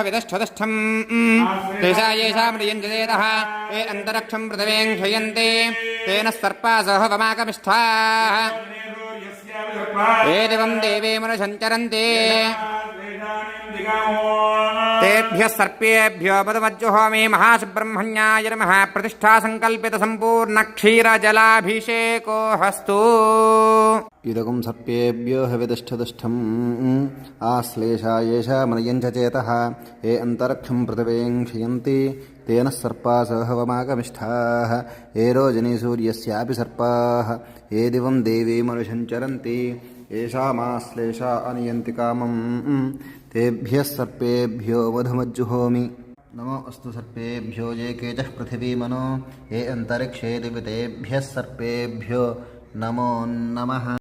विदष्ठदष्ठम् तेषा येषामृयञ्जदेतः ये अन्तरिक्षम् पृथिवीं क्षयन्ति तेन सर्पासः वमाकमिष्ठाः ये दिवं देवे मनुसञ्चरन्ति तेभ्यः सर्पेभ्यो पदमज्जुहोमि महासुब्रह्मण्याय नमः प्रतिष्ठा संकल्पित संपूर्ण क्षीरजलाभिषेको हस्तु इदगं सर्पेभ्यो हविदष्ठदष्ठम् आश्लेषा येषा मनयञ्च चेतः ये अन्तरिक्षं पृथिवीं क्षयन्ति तेन सर्पासः वमाकमिष्ठाः ये रोजनी सूर्यस्यापि सर्पाः ये दिवं देवी मनुसञ्चरन्ति येषामाश्लेषा अनियन्ति कामम् तेभ्यः सर्पेभ्यो वधमज्जुहोमि नमो अस्तु सर्पेभ्यो ये केचः पृथिवीमनो ये अन्तरिक्षे दिवितेभ्यः सर्पेभ्यो नमो नमः।